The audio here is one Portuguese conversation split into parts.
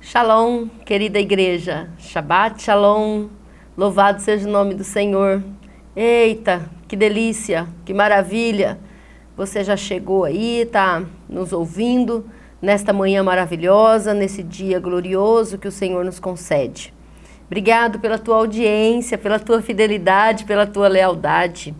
Shalom, querida igreja. Shabbat Shalom. Louvado seja o nome do Senhor. Eita, que delícia, que maravilha. Você já chegou aí, tá nos ouvindo nesta manhã maravilhosa, nesse dia glorioso que o Senhor nos concede. Obrigado pela tua audiência, pela tua fidelidade, pela tua lealdade.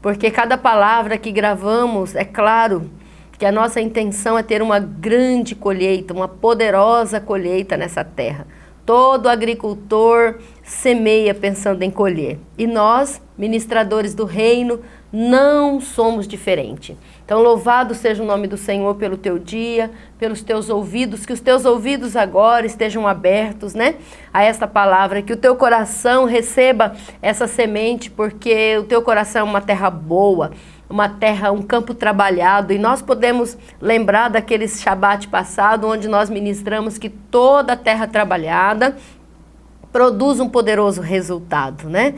Porque cada palavra que gravamos, é claro que a nossa intenção é ter uma grande colheita, uma poderosa colheita nessa terra. Todo agricultor semeia pensando em colher. E nós, ministradores do reino, não somos diferentes. Então, louvado seja o nome do Senhor pelo teu dia, pelos teus ouvidos, que os teus ouvidos agora estejam abertos, né, a esta palavra, que o teu coração receba essa semente, porque o teu coração é uma terra boa, uma terra, um campo trabalhado, e nós podemos lembrar daqueles Shabat passado, onde nós ministramos que toda terra trabalhada produz um poderoso resultado, né?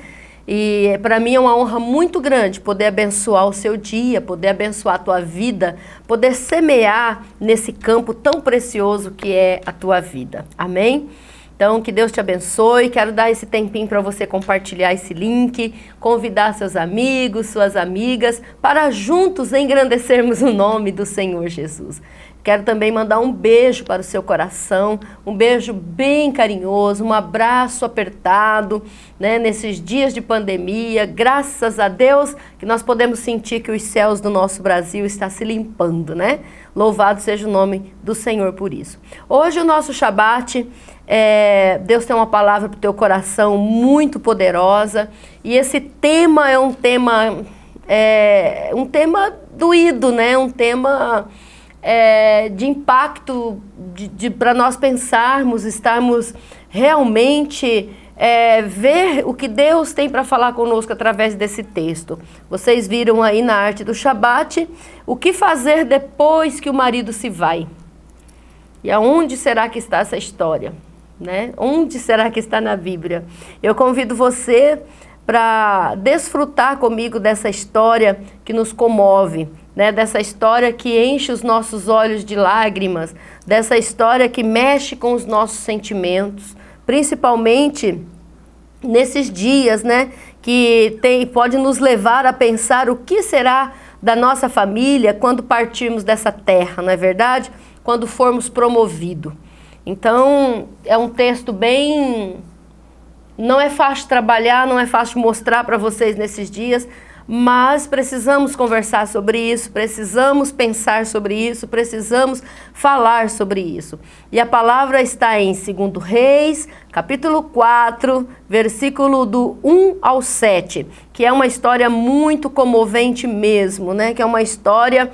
E para mim é uma honra muito grande poder abençoar o seu dia, poder abençoar a tua vida, poder semear nesse campo tão precioso que é a tua vida. Amém? Então, que Deus te abençoe. Quero dar esse tempinho para você compartilhar esse link, convidar seus amigos, suas amigas, para juntos engrandecermos o nome do Senhor Jesus. Quero também mandar um beijo para o seu coração, um beijo bem carinhoso, um abraço apertado, né, nesses dias de pandemia. Graças a Deus que nós podemos sentir que os céus do nosso Brasil estão se limpando, né? Louvado seja o nome do Senhor por isso. Hoje o nosso Shabat, Deus tem uma palavra para o teu coração muito poderosa, e esse tema é um tema doído, né? Um tema de impacto, para nós pensarmos, estarmos realmente ver o que Deus tem para falar conosco através desse texto. Vocês viram aí na arte do Shabat, o que fazer depois que o marido se vai? E aonde será que está essa história? Né? Onde será que está na Bíblia? Eu convido você para desfrutar comigo dessa história que nos comove, né? Dessa história que enche os nossos olhos de lágrimas, dessa história que mexe com os nossos sentimentos, principalmente nesses dias, né? Que pode nos levar a pensar o que será da nossa família quando partirmos dessa terra, não é verdade? Quando formos promovidos. Então, é um texto bem... Não é fácil trabalhar, não é fácil mostrar para vocês nesses dias, mas precisamos conversar sobre isso, precisamos pensar sobre isso, precisamos falar sobre isso. E a palavra está em 2 Reis, capítulo 4, versículo do 1 ao 7, que é uma história muito comovente mesmo, né? Que é uma história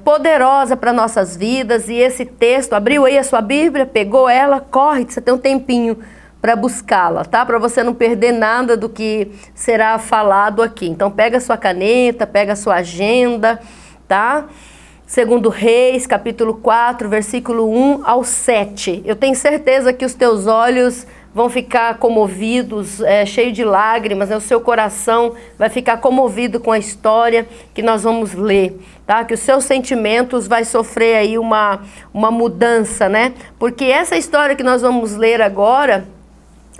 poderosa para nossas vidas. E esse texto, abriu aí a sua Bíblia, pegou ela, corre, você tem um tempinho para buscá-la, tá? Para você não perder nada do que será falado aqui. Então pega a sua caneta, pega a sua agenda, tá? 2 Reis, capítulo 4, versículo 1 ao 7. Eu tenho certeza que os teus olhos vão ficar comovidos, cheio de lágrimas, né? O seu coração vai ficar comovido com a história que nós vamos ler, tá? Que os seus sentimentos vai sofrer aí uma mudança, né? Porque essa história que nós vamos ler agora,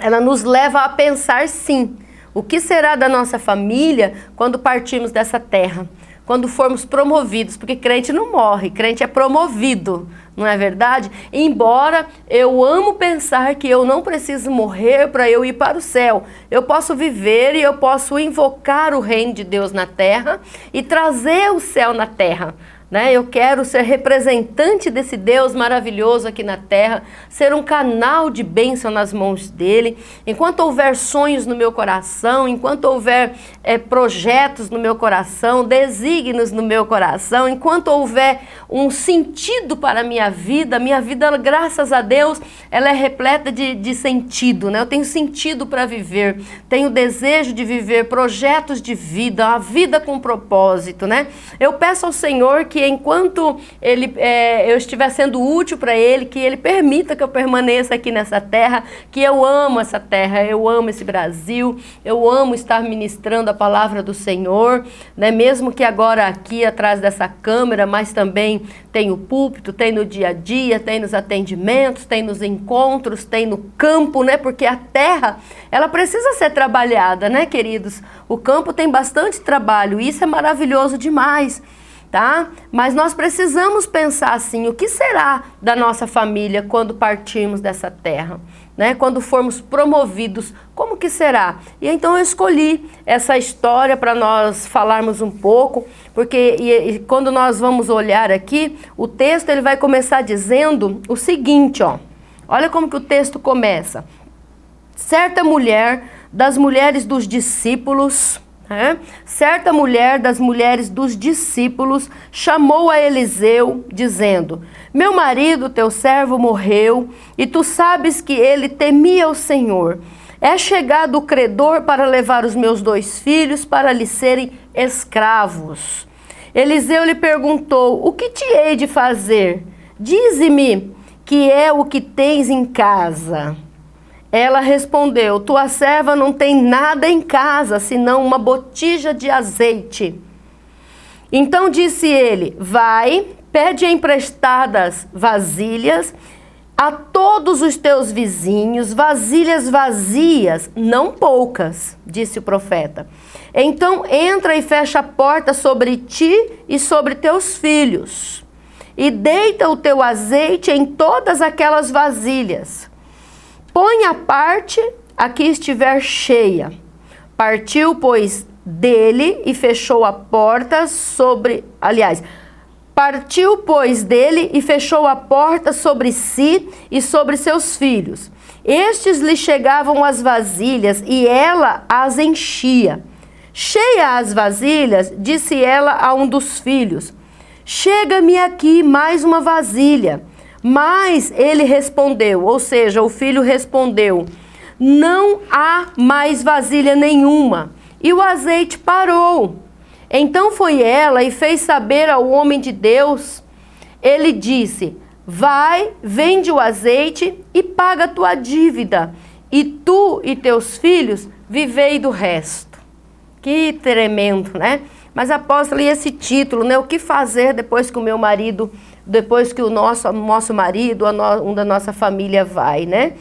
ela nos leva a pensar, sim, o que será da nossa família quando partirmos dessa terra, quando formos promovidos, porque crente não morre, crente é promovido, não é verdade? Embora eu amo pensar que eu não preciso morrer para eu ir para o céu, eu posso viver e eu posso invocar o reino de Deus na terra e trazer o céu na terra. Né? Eu quero ser representante desse Deus maravilhoso aqui na terra, ser um canal de bênção nas mãos dele. Enquanto houver sonhos no meu coração, enquanto houver projetos no meu coração, desígnios no meu coração, enquanto houver um sentido para a minha vida, graças a Deus, ela é repleta de sentido, né? Eu tenho sentido para viver, tenho desejo de viver projetos de vida, uma vida com propósito, né? Eu peço ao Senhor que que enquanto eu estiver sendo útil para Ele, que Ele permita que eu permaneça aqui nessa terra, que eu amo essa terra, eu amo esse Brasil, eu amo estar ministrando a palavra do Senhor, né? Mesmo que agora aqui atrás dessa câmera, mas também tem o púlpito, tem no dia a dia, tem nos atendimentos, tem nos encontros, tem no campo, né? Porque a terra, ela precisa ser trabalhada, né, queridos? O campo tem bastante trabalho, e isso é maravilhoso demais, tá? Mas nós precisamos pensar assim, o que será da nossa família quando partirmos dessa terra, né? Quando formos promovidos, como que será? E então eu escolhi essa história para nós falarmos um pouco, porque quando nós vamos olhar aqui, o texto ele vai começar dizendo o seguinte, ó. Olha como que o texto começa. Certa mulher das mulheres dos discípulos, certa mulher das mulheres dos discípulos chamou a Eliseu, dizendo: meu marido, teu servo, morreu, e tu sabes que ele temia o Senhor. É chegado o credor para levar os meus 2 filhos para lhe serem escravos. Eliseu lhe perguntou: o que te hei de fazer? Dize-me que é o que tens em casa. Ela respondeu: tua serva não tem nada em casa, senão uma botija de azeite. Então disse ele: vai, pede emprestadas vasilhas a todos os teus vizinhos, vasilhas vazias, não poucas, disse o profeta. Então entra e fecha a porta sobre ti e sobre teus filhos, e deita o teu azeite em todas aquelas vasilhas. Põe à parte a que estiver cheia. Partiu, pois, dele e fechou a porta sobre... Partiu, pois, dele e fechou a porta sobre si e sobre seus filhos. Estes lhe chegavam as vasilhas e ela as enchia. Cheia as vasilhas, disse ela a um dos filhos: chega-me aqui mais uma vasilha. Mas ele respondeu, ou seja, o filho respondeu: não há mais vasilha nenhuma. E o azeite parou. Então foi ela e fez saber ao homem de Deus. Ele disse: vai, vende o azeite e paga a tua dívida, e tu e teus filhos vivei do resto. Que tremendo, né? Mas apóstolo, e esse título, né? O que fazer depois que o meu marido, depois que o nosso marido, um da nossa família vai, né?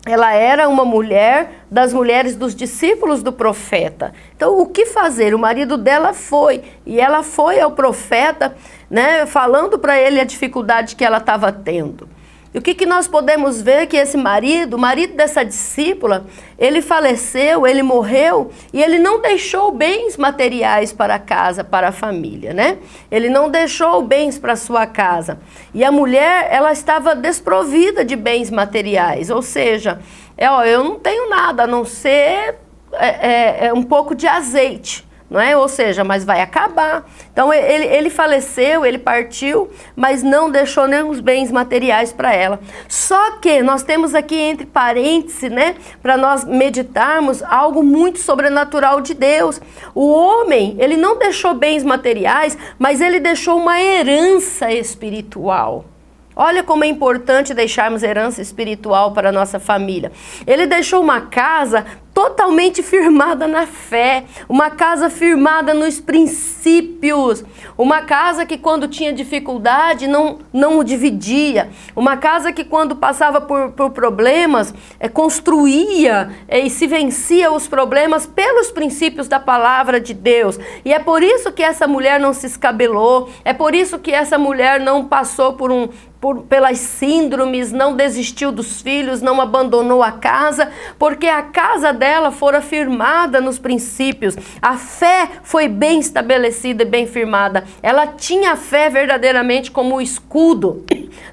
Ela era uma mulher das mulheres dos discípulos do profeta. Então, o que fazer? O marido dela foi, e ela foi ao profeta, né? Falando para ele a dificuldade que ela estava tendo. E o que nós podemos ver? Que esse marido, o marido dessa discípula, ele faleceu, ele morreu, e ele não deixou bens materiais para a casa, para a família, né? Ele não deixou bens para a sua casa. E a mulher, ela estava desprovida de bens materiais, ou seja, eu não tenho nada a não ser um pouco de azeite. Não é? Ou seja, mas vai acabar. Então ele faleceu, ele partiu, mas não deixou nem os bens materiais para ela. Só que nós temos aqui entre parênteses, né, para nós meditarmos algo muito sobrenatural de Deus. O homem, ele não deixou bens materiais, mas ele deixou uma herança espiritual. Olha como é importante deixarmos herança espiritual para a nossa família. Ele deixou uma casa totalmente firmada na fé, uma casa firmada nos princípios, uma casa que quando tinha dificuldade não o dividia, uma casa que quando passava por problemas construía e se vencia os problemas pelos princípios da palavra de Deus. E é por isso que essa mulher não se escabelou, é por isso que essa mulher não passou pelas síndromes, não desistiu dos filhos, não abandonou a casa, porque a casa dela fora firmada nos princípios. A fé foi bem estabelecida e bem firmada. Ela tinha a fé verdadeiramente como o escudo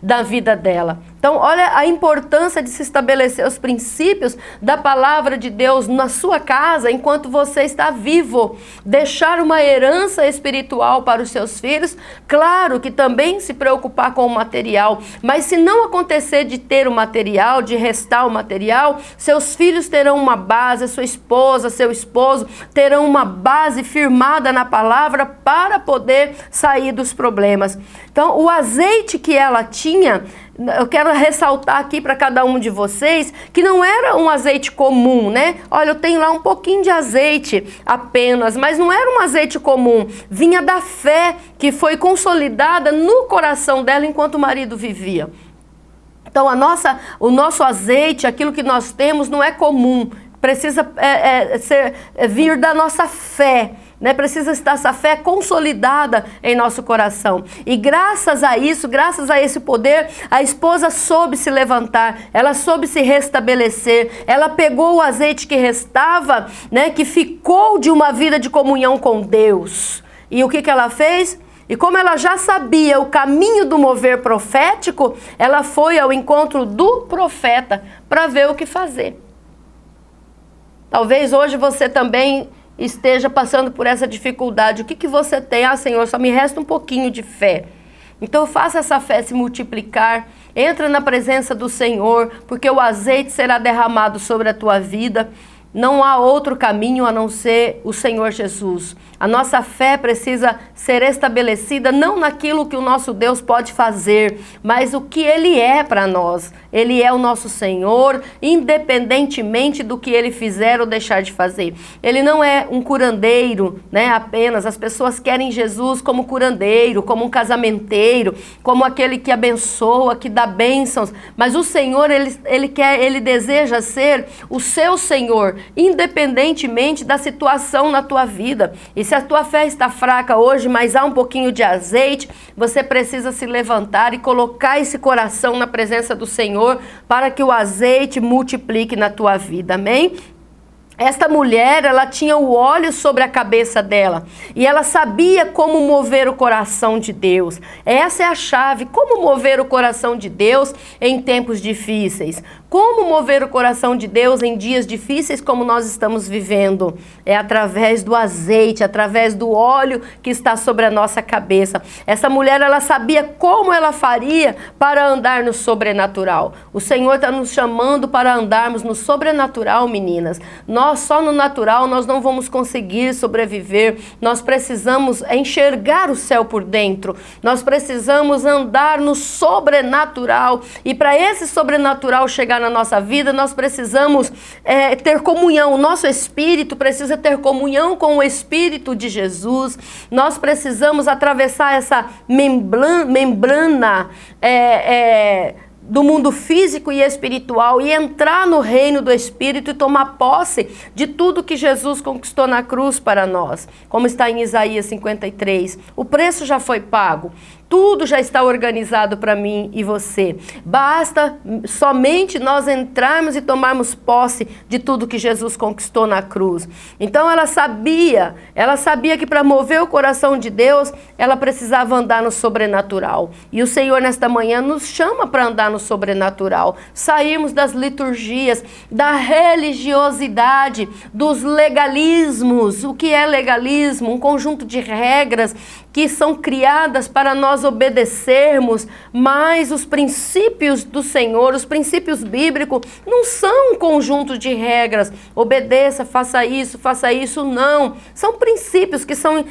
da vida dela. Então, olha a importância de se estabelecer os princípios da palavra de Deus na sua casa enquanto você está vivo. Deixar uma herança espiritual para os seus filhos, claro que também se preocupar com o material, mas se não acontecer de ter o material, de restar o material, seus filhos terão uma base, sua esposa, seu esposo terão uma base firmada na palavra para poder sair dos problemas. Então, o azeite que ela tinha, eu quero ressaltar aqui para cada um de vocês que não era um azeite comum, né? Olha, eu tenho lá um pouquinho de azeite apenas, mas não era um azeite comum. Vinha da fé que foi consolidada no coração dela enquanto o marido vivia. Então, o nosso azeite, aquilo que nós temos, não é comum. Precisa vir da nossa fé. Né? Precisa estar essa fé consolidada em nosso coração. E graças a isso, graças a esse poder, a esposa soube se levantar, ela soube se restabelecer, ela pegou o azeite que restava, né, que ficou de uma vida de comunhão com Deus. E o que ela fez? E como ela já sabia o caminho do mover profético, ela foi ao encontro do profeta para ver o que fazer. Talvez hoje você também esteja passando por essa dificuldade. O que você tem? Ah, Senhor, só me resta um pouquinho de fé. Então faça essa fé se multiplicar. Entra na presença do Senhor, porque o azeite será derramado sobre a tua vida. Não há outro caminho a não ser o Senhor Jesus. A nossa fé precisa ser estabelecida não naquilo que o nosso Deus pode fazer, mas o que Ele é para nós. Ele é o nosso Senhor, independentemente do que Ele fizer ou deixar de fazer. Ele não é um curandeiro, né, apenas. As pessoas querem Jesus como curandeiro, como um casamenteiro, como aquele que abençoa, que dá bênçãos. Mas o Senhor, Ele deseja ser o seu Senhor, independentemente da situação na tua vida. E se a tua fé está fraca hoje, mas há um pouquinho de azeite, você precisa se levantar e colocar esse coração na presença do Senhor para que o azeite multiplique na tua vida, amém? Esta mulher, ela tinha o óleo sobre a cabeça dela e ela sabia como mover o coração de Deus. Essa é a chave, como mover o coração de Deus em tempos difíceis. Como mover o coração de Deus em dias difíceis como nós estamos vivendo? É através do azeite, através do óleo que está sobre a nossa cabeça. Essa mulher, ela sabia como ela faria para andar no sobrenatural. O Senhor está nos chamando para andarmos no sobrenatural, meninas. Nós só no natural nós não vamos conseguir sobreviver. Nós precisamos enxergar o céu por dentro. Nós precisamos andar no sobrenatural. E para esse sobrenatural chegar na nossa vida, nós precisamos ter comunhão. O nosso espírito precisa ter comunhão com o Espírito de Jesus. Nós precisamos atravessar essa membrana do mundo físico e espiritual e entrar no reino do Espírito e tomar posse de tudo que Jesus conquistou na cruz para nós. Como está em Isaías 53. O preço já foi pago. Tudo já está organizado para mim e você. Basta somente nós entrarmos e tomarmos posse de tudo que Jesus conquistou na cruz. Então ela sabia que para mover o coração de Deus, ela precisava andar no sobrenatural. E o Senhor nesta manhã nos chama para andar no sobrenatural. Sairmos das liturgias, da religiosidade, dos legalismos. O que é legalismo? Um conjunto de regras que são criadas para nós obedecermos, mas os princípios do Senhor, os princípios bíblicos, não são um conjunto de regras. Obedeça, faça isso, não. São princípios que são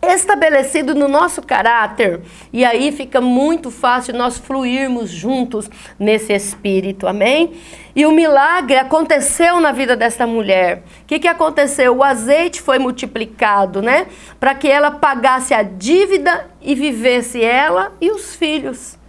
estabelecido no nosso caráter, e aí fica muito fácil nós fluirmos juntos nesse espírito, amém? E o milagre aconteceu na vida dessa mulher. O que aconteceu? O azeite foi multiplicado, né? Para que ela pagasse a dívida e vivesse ela e os filhos.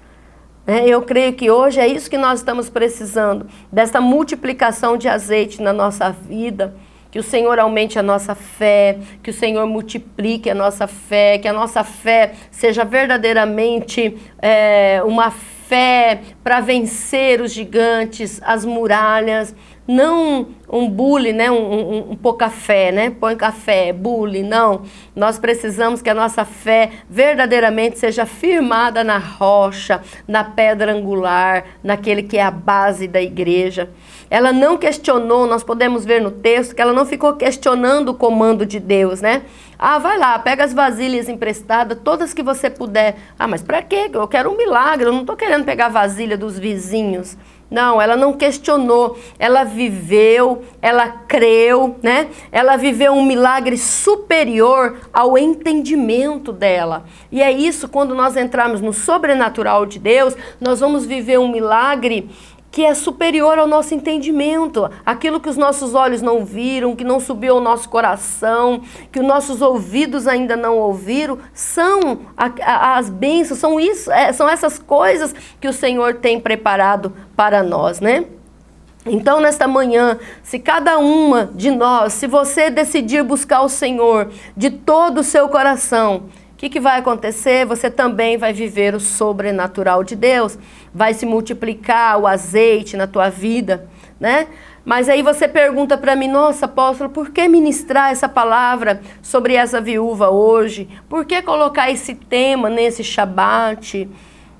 Eu creio que hoje é isso que nós estamos precisando, dessa multiplicação de azeite na nossa vida. Que o Senhor aumente a nossa fé, que o Senhor multiplique a nossa fé, que a nossa fé seja verdadeiramente uma fé para vencer os gigantes, as muralhas, não um bule, né? Um pôr café, né? Põe café, bule, não. Nós precisamos que a nossa fé verdadeiramente seja firmada na rocha, na pedra angular, naquele que é a base da igreja. Ela não questionou, nós podemos ver no texto, que ela não ficou questionando o comando de Deus, né? Ah, vai lá, pega as vasilhas emprestadas, todas que você puder. Ah, mas para quê? Eu quero um milagre, eu não estou querendo pegar a vasilha dos vizinhos. Não, ela não questionou, ela viveu, ela creu, né? Ela viveu um milagre superior ao entendimento dela. E é isso, quando nós entrarmos no sobrenatural de Deus, nós vamos viver um milagre que é superior ao nosso entendimento, aquilo que os nossos olhos não viram, que não subiu ao nosso coração, que os nossos ouvidos ainda não ouviram, são as bênçãos, são essas coisas que o Senhor tem preparado para nós, né? Então, nesta manhã, se cada uma de nós, se você decidir buscar o Senhor de todo o seu coração, o que vai acontecer? Você também vai viver o sobrenatural de Deus. Vai se multiplicar o azeite na tua vida, né? Mas aí você pergunta para mim, nossa, apóstolo, por que ministrar essa palavra sobre essa viúva hoje? Por que colocar esse tema nesse Shabat?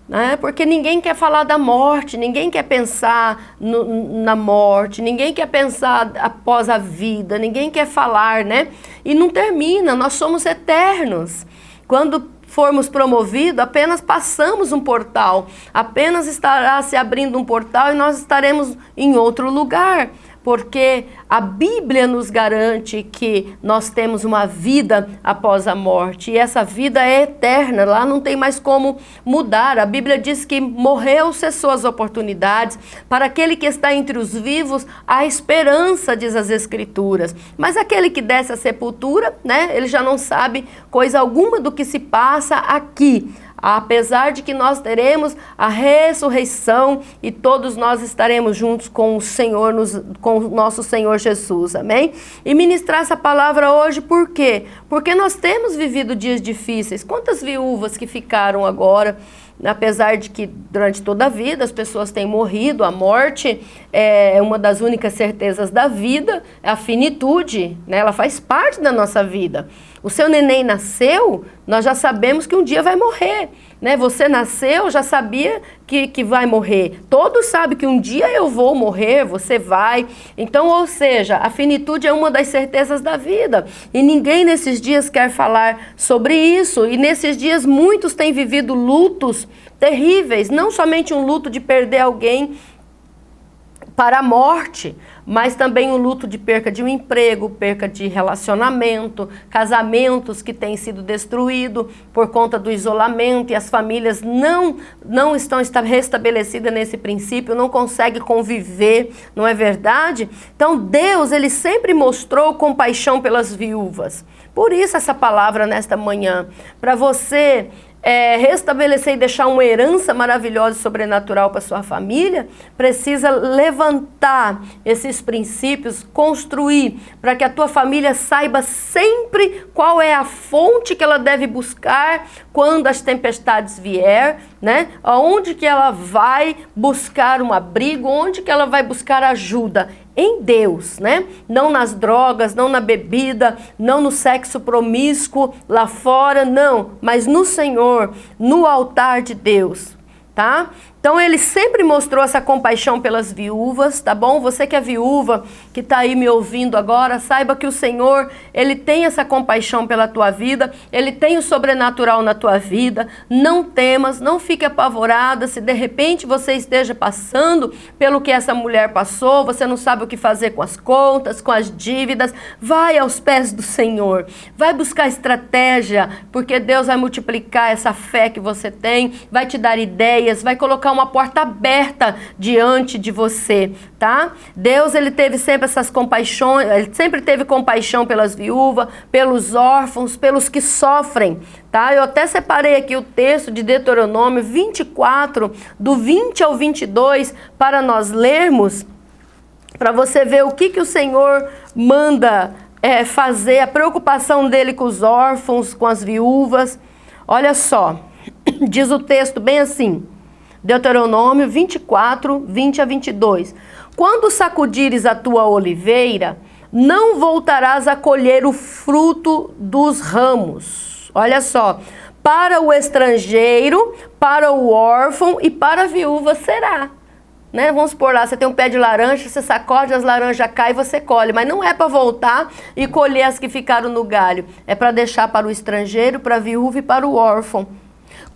Né? Porque ninguém quer falar da morte, ninguém quer pensar na morte, ninguém quer pensar após a vida, ninguém quer falar, né? E não termina, nós somos eternos. Quando formos promovidos, apenas passamos um portal, apenas estará se abrindo um portal e nós estaremos em outro lugar, porque a Bíblia nos garante que nós temos uma vida após a morte, e essa vida é eterna, lá não tem mais como mudar. A Bíblia diz que morreu, cessou as oportunidades, para aquele que está entre os vivos, há esperança, diz as Escrituras, mas aquele que desce à sepultura, né, ele já não sabe coisa alguma do que se passa aqui, apesar de que nós teremos a ressurreição e todos nós estaremos juntos com o Senhor, com o nosso Senhor Jesus, amém? E ministrar essa palavra hoje, por quê? Porque nós temos vivido dias difíceis. Quantas viúvas que ficaram agora, apesar de que durante toda a vida as pessoas têm morrido, a morte é uma das únicas certezas da vida, é a finitude, né? Ela faz parte da nossa vida. O seu neném nasceu, nós já sabemos que um dia vai morrer, né? Você nasceu, já sabia que vai morrer. Todos sabem que um dia eu vou morrer, você vai. Então, ou seja, a finitude é uma das certezas da vida. E ninguém nesses dias quer falar sobre isso. E nesses dias muitos têm vivido lutos terríveis, não somente um luto de perder alguém para a morte, mas também o luto de perca de um emprego, perca de relacionamento, casamentos que têm sido destruídos por conta do isolamento e as famílias não estão restabelecidas nesse princípio, não conseguem conviver, não é verdade? Então Deus, ele sempre mostrou compaixão pelas viúvas. Por isso essa palavra nesta manhã, para você restabelecer e deixar uma herança maravilhosa e sobrenatural para sua família, precisa levantar esses princípios, construir, para que a tua família saiba sempre qual é a fonte que ela deve buscar quando as tempestades vier, né? Aonde que ela vai buscar um abrigo, onde que ela vai buscar ajuda? Em Deus, né? Não nas drogas, não na bebida, não no sexo promíscuo lá fora, não, mas no Senhor, no altar de Deus, tá? Então ele sempre mostrou essa compaixão pelas viúvas, tá bom? Você que é viúva, que está aí me ouvindo agora, saiba que o Senhor, ele tem essa compaixão pela tua vida, ele tem o sobrenatural na tua vida. Não temas, não fique apavorada se de repente você esteja passando pelo que essa mulher passou, você não sabe o que fazer com as contas, com as dívidas. Vai aos pés do Senhor, vai buscar estratégia, porque Deus vai multiplicar essa fé que você tem, vai te dar ideias, vai colocar uma porta aberta diante de você, tá? Deus, ele teve sempre essas compaixões, ele sempre teve compaixão pelas viúvas, pelos órfãos, pelos que sofrem, tá? Eu até separei aqui o texto de Deuteronômio 24, do 20 ao 22, para nós lermos, para você ver o que o Senhor manda fazer, a preocupação dele com os órfãos, com as viúvas. Olha só, diz o texto bem assim: Deuteronômio 24, 20 a 22. Quando sacudires a tua oliveira, não voltarás a colher o fruto dos ramos. Olha só, para o estrangeiro, para o órfão e para a viúva será. Né? Vamos supor lá, você tem um pé de laranja, você sacode, as laranjas caem e você colhe. Mas não é para voltar e colher as que ficaram no galho. É para deixar para o estrangeiro, para a viúva e para o órfão.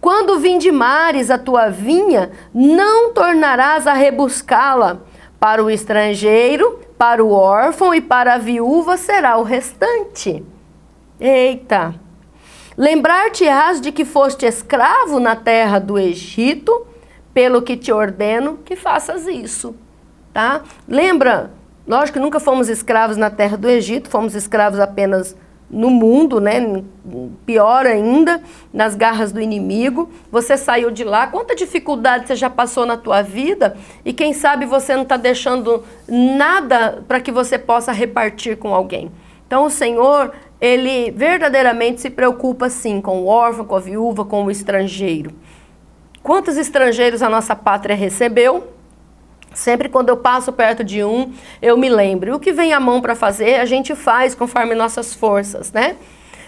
Quando vindimares a tua vinha, não tornarás a rebuscá-la. Para o estrangeiro, para o órfão e para a viúva será o restante. Eita! Lembrar-te-ás de que foste escravo na terra do Egito, pelo que te ordeno que faças isso, tá? Lembra, lógico que nunca fomos escravos na terra do Egito, fomos escravos apenas no mundo, né? Pior ainda, nas garras do inimigo. Você saiu de lá, quanta dificuldade você já passou na tua vida e quem sabe você não está deixando nada para que você possa repartir com alguém. Então o Senhor, Ele verdadeiramente se preocupa sim com o órfão, com a viúva, com o estrangeiro. Quantos estrangeiros a nossa pátria recebeu? Sempre quando eu passo perto de um, eu me lembro. O que vem à mão para fazer, a gente faz conforme nossas forças, né?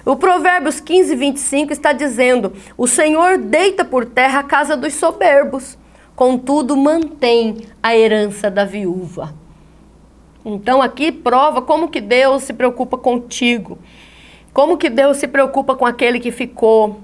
O Provérbios 15, 25 está dizendo: o Senhor deita por terra a casa dos soberbos, contudo mantém a herança da viúva. Então aqui prova como que Deus se preocupa contigo. Como que Deus se preocupa com aquele que ficou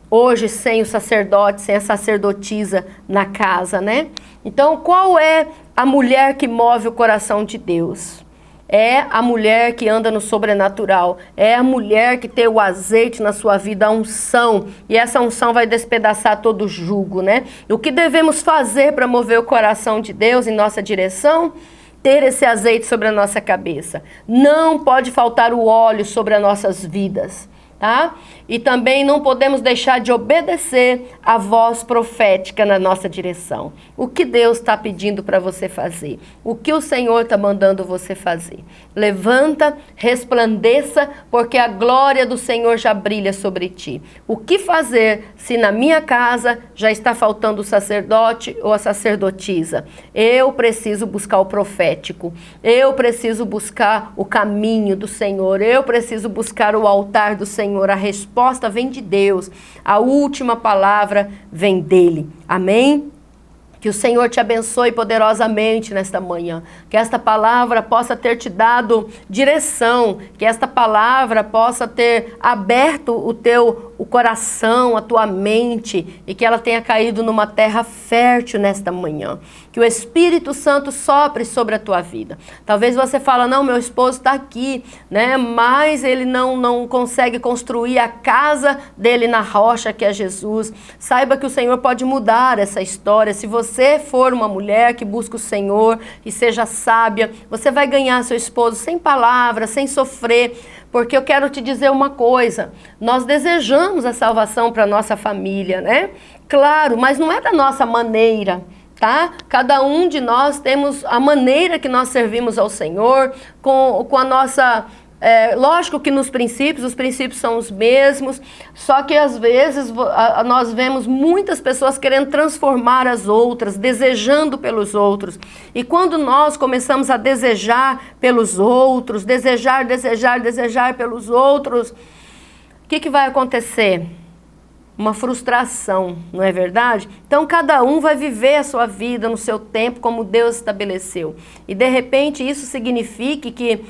hoje sem o sacerdote, sem a sacerdotisa na casa, né? Então, qual é a mulher que move o coração de Deus? É a mulher que anda no sobrenatural. É a mulher que tem o azeite na sua vida, a unção. E essa unção vai despedaçar todo o jugo, né? O que devemos fazer para mover o coração de Deus em nossa direção? Ter esse azeite sobre a nossa cabeça. Não pode faltar o óleo sobre as nossas vidas. Tá? E também não podemos deixar de obedecer a voz profética na nossa direção. O que Deus está pedindo para você fazer? O que o Senhor está mandando você fazer? Levanta, resplandeça, porque a glória do Senhor já brilha sobre ti. O que fazer se na minha casa já está faltando o sacerdote ou a sacerdotisa? Eu preciso buscar o profético. Eu preciso buscar o caminho do Senhor. Eu preciso buscar o altar do Senhor. A resposta vem de Deus, a última palavra vem dele. Amém? Que o Senhor te abençoe poderosamente nesta manhã. Que esta palavra possa ter te dado direção. Que esta palavra possa ter aberto o coração, a tua mente. E que ela tenha caído numa terra fértil nesta manhã. Que o Espírito Santo sopre sobre a tua vida. Talvez você fale, não, meu esposo está aqui, né? Mas ele não consegue construir a casa dele na rocha que é Jesus. Saiba que o Senhor pode mudar essa história. Se você for uma mulher que busca o Senhor e seja sábia, você vai ganhar seu esposo sem palavras, sem sofrer, porque eu quero te dizer uma coisa, nós desejamos a salvação para nossa família, né? Claro, mas não é da nossa maneira, tá? Cada um de nós temos a maneira que nós servimos ao Senhor, com a nossa... lógico que nos princípios, os princípios são os mesmos, só que às vezes nós vemos muitas pessoas querendo transformar as outras, desejando pelos outros. E quando nós começamos a desejar pelos outros, desejar pelos outros, o que vai acontecer? Uma frustração, não é verdade? Então cada um vai viver a sua vida no seu tempo como Deus estabeleceu. E de repente isso signifique que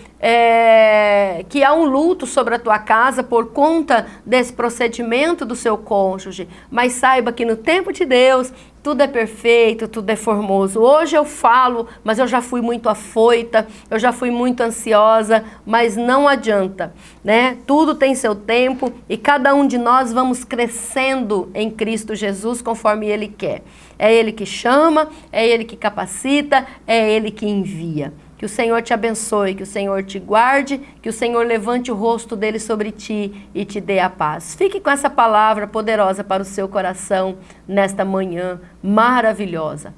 há um luto sobre a tua casa por conta desse procedimento do seu cônjuge. Mas saiba que no tempo de Deus tudo é perfeito, tudo é formoso. Hoje eu falo, mas eu já fui muito afoita, eu já fui muito ansiosa, mas não adianta, né? Tudo tem seu tempo e cada um de nós vamos crescendo em Cristo Jesus conforme Ele quer. É Ele que chama, é Ele que capacita, é Ele que envia. Que o Senhor te abençoe, que o Senhor te guarde, que o Senhor levante o rosto dele sobre ti e te dê a paz. Fique com essa palavra poderosa para o seu coração nesta manhã maravilhosa.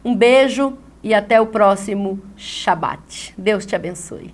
Um beijo e até o próximo Shabat. Deus te abençoe.